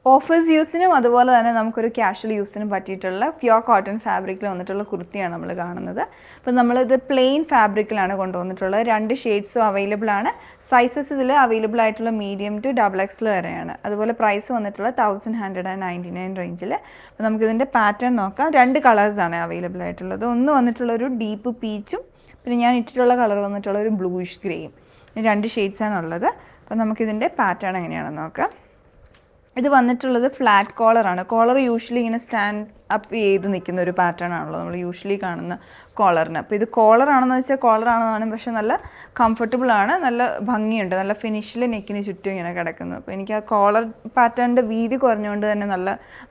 Office യൂസിനും അതുപോലെ തന്നെ നമുക്കൊരു കാഷ്വൽ യൂസിനും പറ്റിയിട്ടുള്ള പ്യുവർ കോട്ടൺ ഫാബ്രിക്കിൽ വന്നിട്ടുള്ള കുർത്തിയാണ് നമ്മൾ കാണുന്നത്. അപ്പോൾ നമ്മളിത് പ്ലെയിൻ ഫാബ്രിക്കിലാണ് കൊണ്ടുവന്നിട്ടുള്ളത്. 2 ഷെയ്ഡ്സും അവൈലബിൾ ആണ്. സൈസസ് ഇതിൽ അവൈലബിൾ ആയിട്ടുള്ള മീഡിയം ടു XXL വരെയാണ്. അതുപോലെ പ്രൈസ് വന്നിട്ടുള്ള 1199 റേഞ്ചിൽ. അപ്പോൾ നമുക്കിതിൻ്റെ പാറ്റേൺ നോക്കാം. 2 കളേഴ്സാണ് അവൈലബിൾ ആയിട്ടുള്ളത്. ഒന്ന് വന്നിട്ടുള്ളൊരു ഡീപ്പ് പീച്ചും പിന്നെ ഞാൻ ഇട്ടിട്ടുള്ള കളർ വന്നിട്ടുള്ള ഒരു ബ്ലൂയിഷ് ഗ്രേയും. 2 ഷെയ്ഡ്സാണ് ഉള്ളത്. അപ്പോൾ നമുക്കിതിൻ്റെ പാറ്റേൺ എങ്ങനെയാണെന്ന് നോക്കാം. ഇത് വന്നിട്ടുള്ളത് ഫ്ലാറ്റ് കോളറാണ്. കോളർ യൂഷ്വലി ഇങ്ങനെ സ്റ്റാൻഡ് അപ്പ് ചെയ്ത് നിൽക്കുന്ന ഒരു പാറ്റേൺ ആണല്ലോ നമ്മൾ യൂഷ്വലി കാണുന്ന കോളറിന്. അപ്പോൾ ഇത് കോളറാണെന്ന് വെച്ചാൽ കോളറാണെന്നാണ്, പക്ഷേ നല്ല കംഫർട്ടബിൾ ആണ്, നല്ല ഭംഗിയുണ്ട്, നല്ല ഫിനിഷിൽ നെക്കിന് ചുറ്റും ഇങ്ങനെ കിടക്കുന്നു. അപ്പോൾ എനിക്ക് ആ കോളർ പാറ്റേണിൻ്റെ വീതി കുറഞ്ഞുകൊണ്ട് തന്നെ നല്ല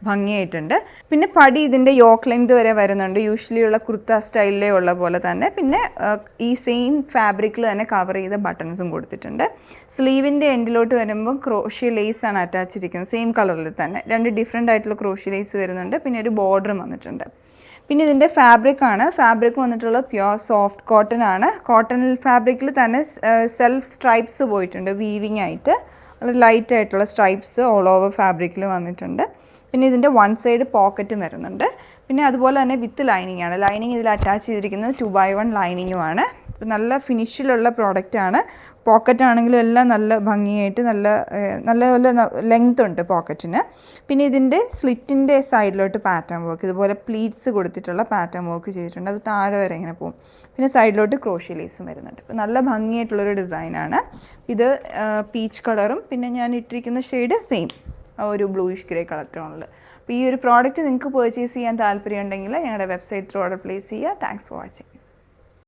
ഭംഗിയായിട്ടുണ്ട്. പിന്നെ പടി ഇതിൻ്റെ യോക്ക് ലെങ്ത് വരെ വരുന്നുണ്ട്, യൂഷ്വലി ഉള്ള കുർത്ത സ്റ്റൈലിലേ ഉള്ള പോലെ തന്നെ. പിന്നെ ഈ സെയിം ഫാബ്രിക്കിൽ തന്നെ കവർ ചെയ്ത ബട്ടൺസും കൊടുത്തിട്ടുണ്ട്. സ്ലീവിൻ്റെ എൻഡിലോട്ട് വരുമ്പോൾ ക്രോഷ്യ ലേസ് ആണ് അറ്റാച്ച് ഇരിക്കുന്നത്, സെയിം കളറിൽ തന്നെ 2 ഡിഫറെൻ്റ് ആയിട്ടുള്ള ക്രോഷ്യ ലേസ് വരുന്നുണ്ട്. പിന്നെ ഒരു ബോർഡറും വന്നിട്ടുണ്ട്. പിന്നെ ഇതിൻ്റെ ഫാബ്രിക് വന്നിട്ടുള്ള പ്യുവർ സോഫ്റ്റ് കോട്ടൺ ആണ്. കോട്ടൺ ഫാബ്രിക്കിൽ തന്നെ സെൽഫ് സ്ട്രൈപ്സ് പോയിട്ടുണ്ട് വീവിങ് ആയിട്ട്, വളരെ ലൈറ്റ് ആയിട്ടുള്ള സ്ട്രൈപ്സ് ഓൾ ഓവർ ഫാബ്രിക്കിൽ വന്നിട്ടുണ്ട്. പിന്നെ ഇതിൻ്റെ 1 സൈഡ് പോക്കറ്റും വരുന്നുണ്ട്. പിന്നെ അതുപോലെ തന്നെ വിത്ത് ലൈനിങ് ആണ്. ലൈനിങ് ഇതിൽ അറ്റാച്ച് ചെയ്തിരിക്കുന്നത് 2x1 ലൈനിങ്ങുമാണ്. നല്ല ഫിനിഷിലുള്ള പ്രോഡക്റ്റാണ്. പോക്കറ്റ് ആണെങ്കിലും എല്ലാം നല്ല ഭംഗിയായിട്ട് നല്ല ലെങ്ത് ഉണ്ട് പോക്കറ്റിന്. പിന്നെ ഇതിൻ്റെ സ്ലിറ്റിൻ്റെ സൈഡിലോട്ട് പാറ്റേൺ വർക്ക്, ഇതുപോലെ പ്ലീറ്റ്സ് കൊടുത്തിട്ടുള്ള പാറ്റേൺ വർക്ക് ചെയ്തിട്ടുണ്ട്. അത് താഴെ വരെ ഇങ്ങനെ പോകും. പിന്നെ സൈഡിലോട്ട് ക്രോഷ്യ ലേസും വരുന്നുണ്ട്. അപ്പോൾ നല്ല ഭംഗിയായിട്ടുള്ളൊരു ഡിസൈനാണ് ഇത്. പീച്ച് കളറും പിന്നെ ഞാൻ ഇട്ടിരിക്കുന്ന ഷെയ്ഡ് സെയിം ഒരു ബ്ലൂയിഷ് ഗ്രേ കളർ ടോണിൽ. അപ്പോൾ ഈ ഒരു പ്രോഡക്റ്റ് നിങ്ങൾക്ക് പർച്ചേസ് ചെയ്യാൻ താല്പര്യമുണ്ടെങ്കിൽ ഞങ്ങളുടെ വെബ്സൈറ്റ് ത്രൂ ഓർഡർ പ്ലേസ് ചെയ്യുക. Thanks for watching.